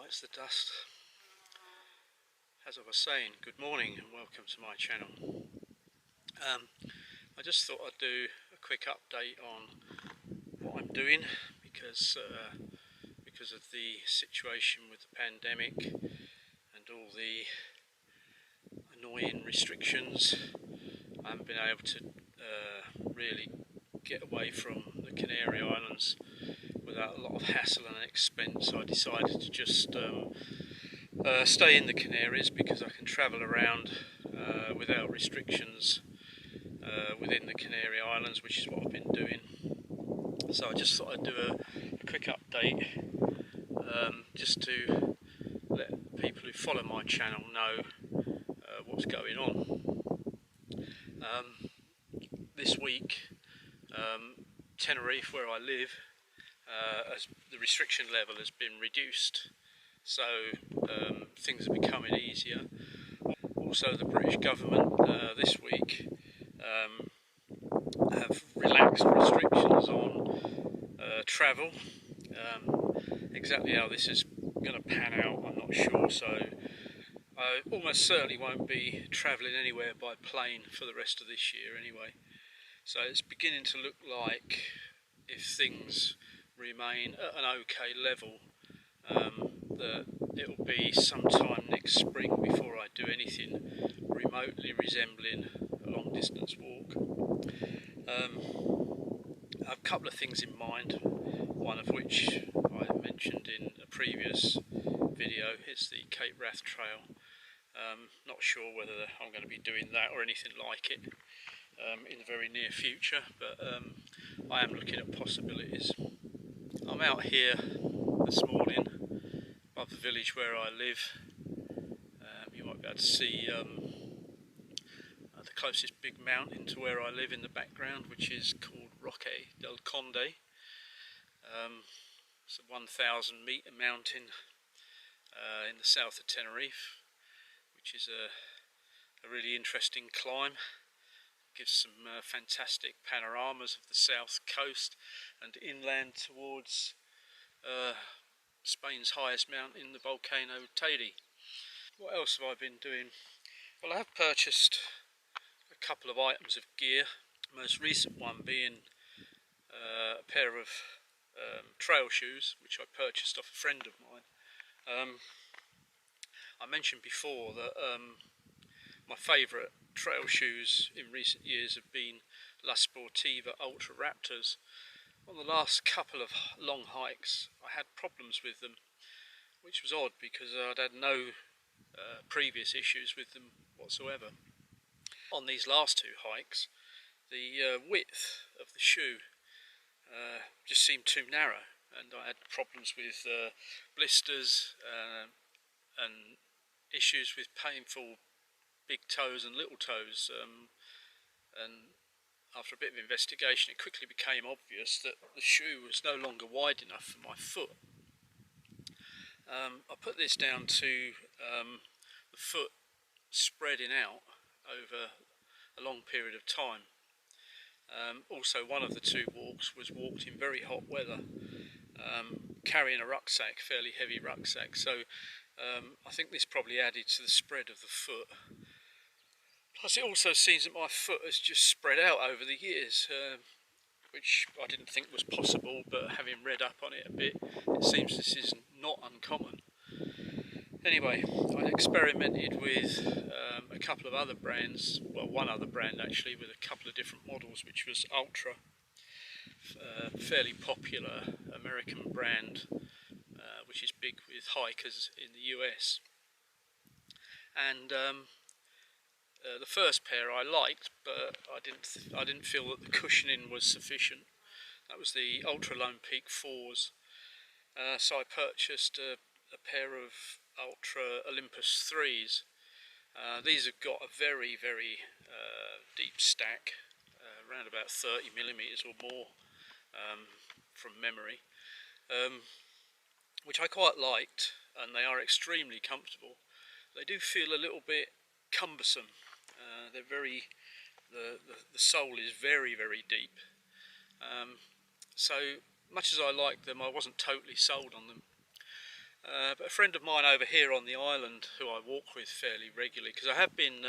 bites the dust. As I was saying, good morning and welcome to my channel. I just thought I'd do a quick update on what I'm doing because of the situation with the pandemic and all the annoying restrictions. I haven't been able to really get away from the Canary Islands without a lot of hassle and expense. I decided to just stay in the Canaries because I can travel around without restrictions within the Canary Islands, which is what I've been doing. So I just thought I'd do a quick update just to let people who follow my channel know what's going on. This week, Tenerife, where I live, as the restriction level has been reduced, so things are becoming easier. Also, the British government this week have relaxed restrictions on travel. Exactly how this is going to pan out, I'm not sure, so I almost certainly won't be travelling anywhere by plane for the rest of this year anyway. So it's beginning to look like, if things remain at an okay level, that it'll be sometime next spring before I do anything remotely resembling a long distance walk. I have a couple of things in mind, one of which I mentioned in a previous video. It's the Cape Wrath Trail. Not sure whether I'm going to be doing that or anything like it in the very near future, but I am looking at possibilities. I'm out here this morning above the village where I live. You might be able to see the closest big mountain to where I live in the background, which is called Roque del Conde. It's a 1,000 metre mountain in the south of Tenerife, which is a really interesting climb. It gives some fantastic panoramas of the south coast and inland towards Spain's highest mountain, the volcano Teide. What else have I been doing? Well, I have purchased a couple of items of gear, the most recent one being a pair of trail shoes, which I purchased off a friend of mine. I mentioned before that my favourite trail shoes in recent years have been Sportiva Ultra Raptors. On the last couple of long hikes I had problems with them, which was odd because I'd had no previous issues with them whatsoever. On these last two hikes, the width of the shoe just seemed too narrow, and I had problems with blisters and issues with painful big toes and little toes, and after a bit of investigation it quickly became obvious that the shoe was no longer wide enough for my foot. I put this down to the foot spreading out over a long period of time. Also, one of the two walks was walked in very hot weather, carrying a rucksack, fairly heavy rucksack, so I think this probably added to the spread of the foot. Plus it also seems that my foot has just spread out over the years, which I didn't think was possible, but having read up on it a bit, it seems this is not uncommon. Anyway, I experimented with a couple of other brands, well, one other brand actually, with a couple of different models, which was Ultra, fairly popular American brand, which is big with hikers in the US. And the first pair I liked, but I didn't feel that the cushioning was sufficient. That was the Ultra Lone Peak 4s. So I purchased a pair of Ultra Olympus 3s. These have got a very, very deep stack, around about 30 millimeters or more from memory, which I quite liked, and they are extremely comfortable. They do feel a little bit cumbersome. They're very, the sole is very, very deep. So much as I liked them, I wasn't totally sold on them. But a friend of mine over here on the island, who I walk with fairly regularly, because I have been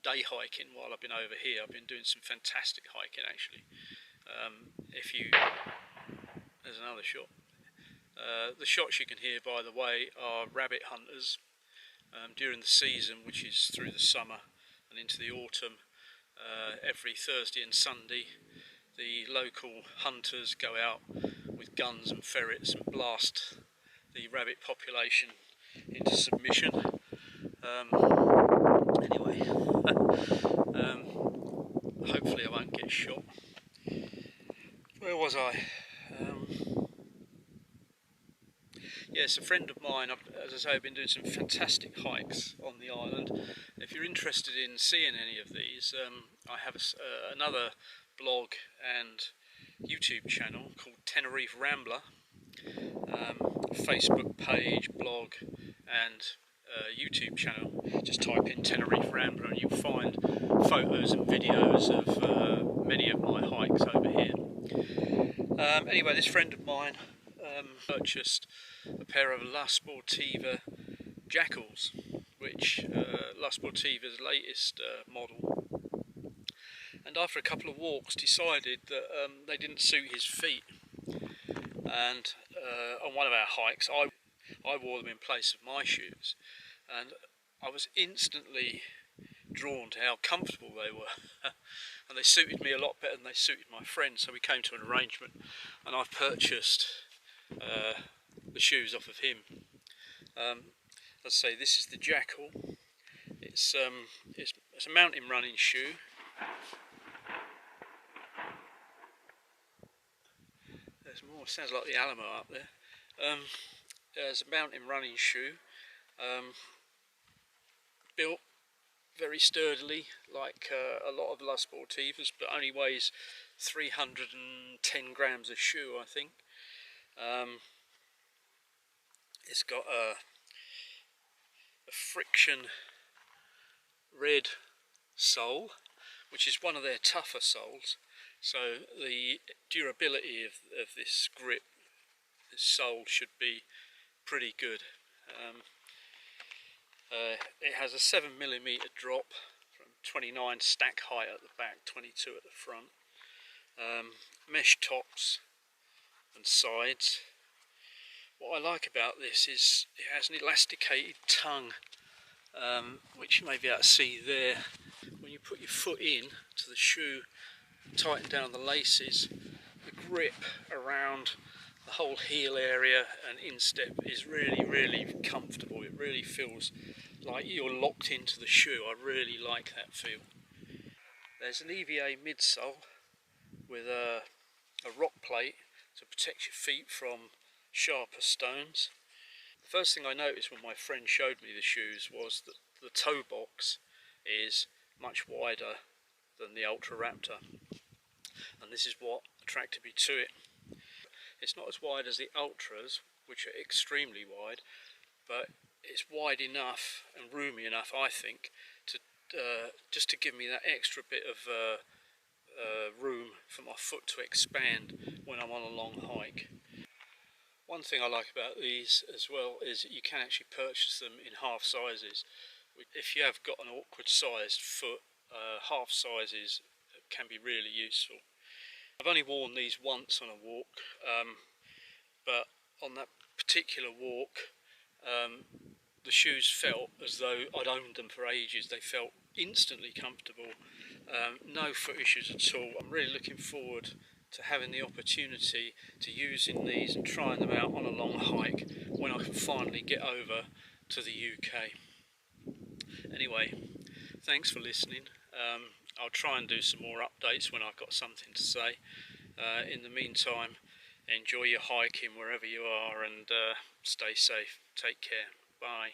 day hiking while I've been over here. I've been doing some fantastic hiking actually. There's another shot. The shots you can hear, by the way, are rabbit hunters during the season, which is through the summer and into the autumn. Every Thursday and Sunday, the local hunters go out with guns and ferrets and blast the rabbit population into submission. Anyway, hopefully I won't get shot. Where was I? Yes, a friend of mine, as I say, I've been doing some fantastic hikes on the island. If you're interested in seeing any of these, I have another blog and YouTube channel called TENERIFE RAMBLER. Facebook page, blog and YouTube channel. Just type in TENERIFE RAMBLER and you'll find photos and videos of many of my hikes over here. Anyway, this friend of mine purchased a pair of La Sportiva Jackals, which La Sportiva's latest model, and after a couple of walks decided that they didn't suit his feet, and on one of our hikes I wore them in place of my shoes, and I was instantly drawn to how comfortable they were. And they suited me a lot better than they suited my friend, so we came to an arrangement and I've purchased the shoes off of him. As I say, this is the Jackal. It's a mountain running shoe. There's more, sounds like the Alamo up there. There's a mountain running shoe, built very sturdily, like a lot of La Sportivas, but only weighs 310 grams a shoe, I think. It's got a friction red sole, which is one of their tougher soles, so the durability of this grip, this sole, should be pretty good. It has a 7mm drop from 29 stack height at the back, 22 at the front. Mesh tops and sides. What I like about this is it has an elasticated tongue, which you may be able to see there. When you put your foot in to the shoe, tighten down the laces, the grip around the whole heel area and instep is really comfortable. It really feels like you're locked into the shoe. I really like that feel. There's an EVA midsole with a rock plate to protect your feet from sharper stones. The first thing I noticed when my friend showed me the shoes was that the toe box is much wider than the Ultra Raptor, and this is what attracted me to it. It's not as wide as the Ultras, which are extremely wide, but it's wide enough and roomy enough, I think, to just to give me that extra bit of room for my foot to expand when I'm on a long hike. One thing I like about these as well is that you can actually purchase them in half sizes. If you have got an awkward sized foot, half sizes can be really useful. I've only worn these once on a walk, but on that particular walk the shoes felt as though I'd owned them for ages. They felt instantly comfortable, no foot issues at all. I'm really looking forward to having the opportunity to using these and trying them out on a long hike when I can finally get over to the UK. Anyway, thanks for listening. I'll try and do some more updates when I've got something to say. In the meantime, enjoy your hiking wherever you are, and stay safe. Take care. Bye.